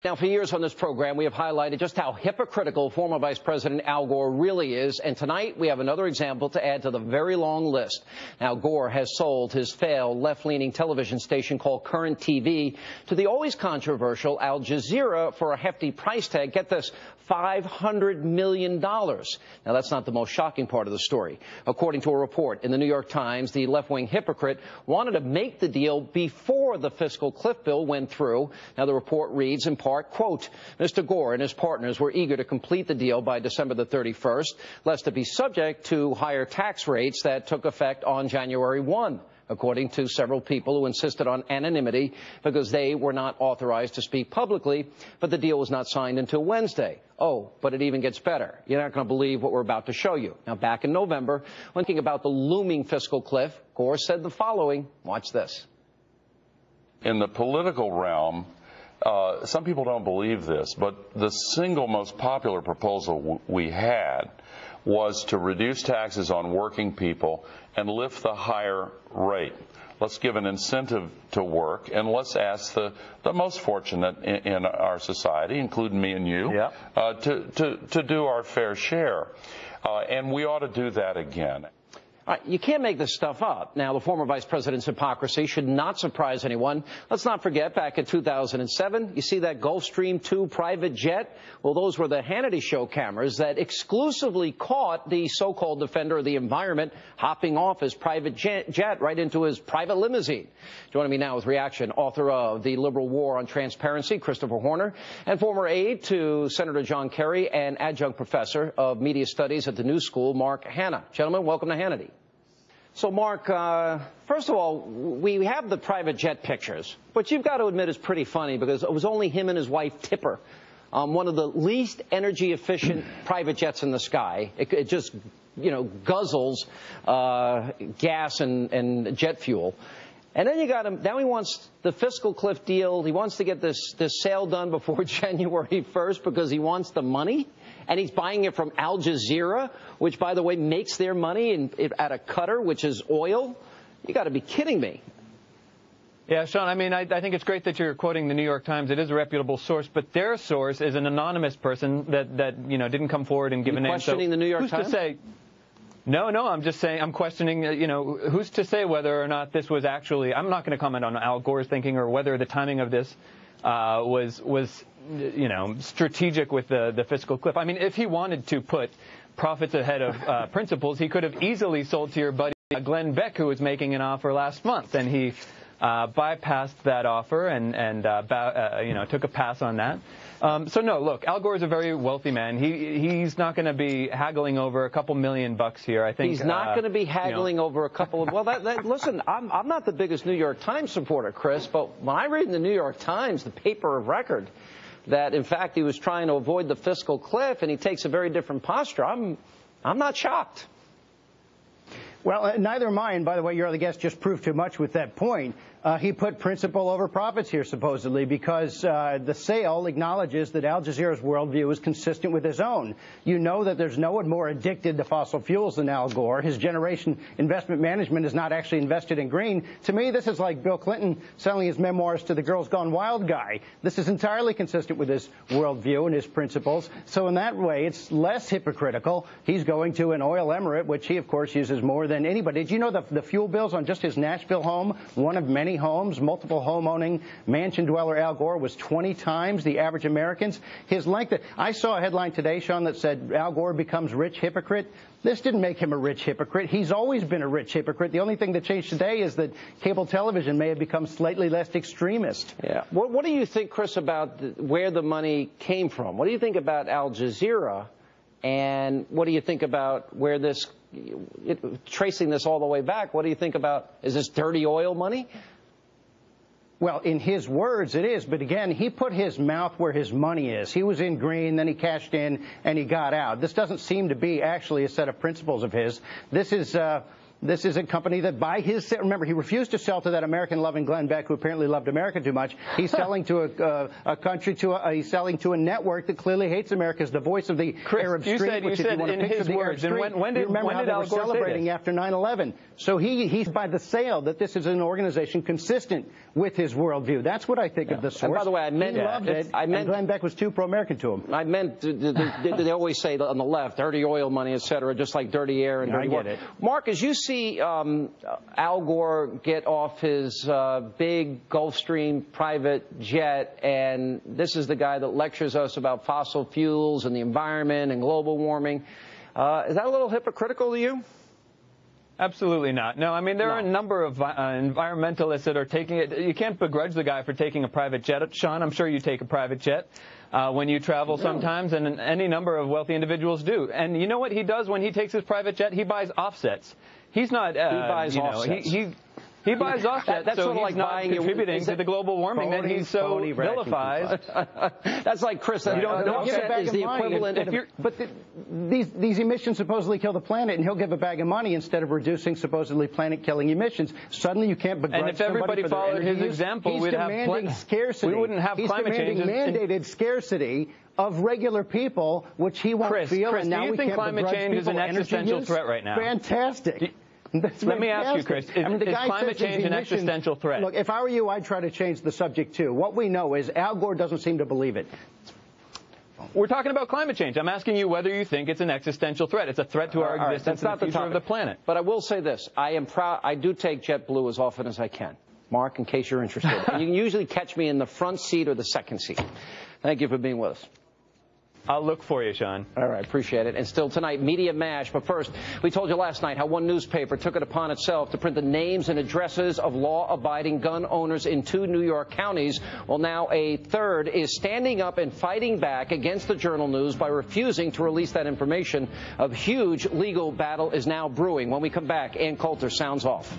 Now, for years on this program, we have highlighted just how hypocritical former Vice President Al Gore really is. And tonight, we have another example to add to the very long list. Now, Gore has sold his failed left-leaning television station called Current TV to the always controversial Al Jazeera for a hefty price tag. Get this, $500 million. Now, that's not the most shocking part of the story. According to a report in the New York Times, the left-wing hypocrite wanted to make the deal before the fiscal cliff bill went through. Now, the report reads in part, quote, Mr. Gore and his partners were eager to complete the deal by December the 31st, lest it be subject to higher tax rates that took effect on January 1. According to several people who insisted on anonymity because they were not authorized to speak publicly, but the deal was not signed until Wednesday. Oh, but it even gets better. You're not going to believe what we're about to show you. Now, back in November, when thinking about the looming fiscal cliff, Gore said the following. Watch this. In the political realm, some people don't believe this, but the single most popular proposal we had was to reduce taxes on working people and lift the higher rate. Let's give an incentive to work, and let's ask the most fortunate in our society, including me and you, to do our fair share. And we ought to do that again. All right, you can't make this stuff up. Now, the former vice president's hypocrisy should not surprise anyone. Let's not forget, back in 2007, you see that Gulfstream II private jet? Well, those were the Hannity show cameras that exclusively caught the so-called defender of the environment hopping off his private jet right into his private limousine. Joining me now with reaction, author of The Liberal War on Transparency, Christopher Horner, and former aide to Senator John Kerry and adjunct professor of media studies at the New School, Mark Hanna. Gentlemen, welcome to Hannity. So, Mark, first of all, we have the private jet pictures, but you've got to admit it's pretty funny because it was only him and his wife, Tipper, one of the least energy-efficient private jets in the sky. It just, you know, guzzles gas and jet fuel. And then you got him, now he wants the fiscal cliff deal. He wants to get this sale done before January 1st because he wants the money. And he's buying it from Al Jazeera, which, by the way, makes their money at a cutter, which is oil. You got to be kidding me. Yeah, Sean, I mean, I think it's great that you're quoting the New York Times. It is a reputable source, but their source is an anonymous person that you know, didn't come forward and give a name. Questioning the New York Times? Who's to say? No, I'm just saying, I'm questioning, you know, who's to say whether or not this was actually, I'm not going to comment on Al Gore's thinking or whether the timing of this was, you know, strategic with the fiscal cliff. I mean, if he wanted to put profits ahead of principles, he could have easily sold to your buddy Glenn Beck, who was making an offer last month, and he bypassed that offer and you know, took a pass on that. So no, look, Al Gore is a very wealthy man. He's not going to be haggling over a couple $1,000,000 here. I think he's not going to be haggling, you know, over a couple of. Well, listen, I'm not the biggest New York Times supporter, Chris, but when I read in the New York Times, the paper of record, that in fact he was trying to avoid the fiscal cliff, and he takes a very different posture, I'm not shocked. Well, neither am I. And by the way, your other guest just proved too much with that point. He put principle over profits here, supposedly, because the sale acknowledges that Al Jazeera's worldview is consistent with his own. You know that there's no one more addicted to fossil fuels than Al Gore. His generation investment management is not actually invested in green. To me, this is like Bill Clinton selling his memoirs to the Girls Gone Wild guy. This is entirely consistent with his worldview and his principles. So in that way, it's less hypocritical. He's going to an oil emirate, which he, of course, uses more than anybody. Did you know the fuel bills on just his Nashville home, one of many homes, multiple home-owning mansion dweller Al Gore, was 20 times the average American's? His length. I saw a headline today, Sean, that said Al Gore becomes rich hypocrite. This didn't make him a rich hypocrite. He's always been a rich hypocrite. The only thing that changed today is that cable television may have become slightly less extremist. Yeah. What do you think, Chris, about where the money came from? What do you think about Al Jazeera? And what do you think about where this, tracing this all the way back, what do you think about, is this dirty oil money? Well, in his words, it is. But again, he put his mouth where his money is. He was in green, then he cashed in, and he got out. This doesn't seem to be actually a set of principles of his. This is This is a company that by his, remember, he refused to sell to that American-loving Glenn Beck, who apparently loved America too much. He's selling to a country, he's selling to a network that clearly hates America, as the voice of the Arab Street, which, if you want to picture the Arab Street, when did Al Gore celebrating after 9/11. So he's by the sale that this is an organization consistent with his worldview. That's what I think of the source. And by the way, I meant he loved it, and Glenn Beck was too pro-American to him. I meant they always say on the left, dirty oil money, et cetera, just like dirty air and dirty water. Mark, as you see Al Gore get off his big Gulfstream private jet, and this is the guy that lectures us about fossil fuels and the environment and global warming, is that a little hypocritical to you? Absolutely not. No, I mean, there are a number of environmentalists that are taking it. You can't begrudge the guy for taking a private jet. Sean, I'm sure you take a private jet when you travel sometimes, and any number of wealthy individuals do. And you know what he does when he takes his private jet? He buys offsets. He's not, he buys offsets. He buys offsets, that's so sort of he's like not contributing to the global warming that he's so vilifies. That's like Chris. Right. Offset is the equivalent. But these emissions supposedly kill the planet, and he'll give a bag of money instead of reducing supposedly planet-killing emissions. Suddenly, you can't begrudge. And if everybody followed his example, we'd have scarcity. We wouldn't have climate change. He's demanding mandated scarcity of regular people, which he won't feel. Chris, and now do you think climate change is an existential threat right now? Fantastic. Let me ask you, Chris, is climate change an existential threat? Look, if I were you, I'd try to change the subject, too. What we know is Al Gore doesn't seem to believe it. We're talking about climate change. I'm asking you whether you think it's an existential threat. It's a threat to our existence and the future of the planet. But I will say this. I am proud. I do take JetBlue as often as I can. Mark, in case you're interested. And you can usually catch me in the front seat or the second seat. Thank you for being with us. I'll look for you, Sean. All right, appreciate it. And still tonight, Media Mash. But first, we told you last night how one newspaper took it upon itself to print the names and addresses of law-abiding gun owners in 2 New York counties. Well, now a third is standing up and fighting back against the Journal News by refusing to release that information. A huge legal battle is now brewing. When we come back, Ann Coulter sounds off.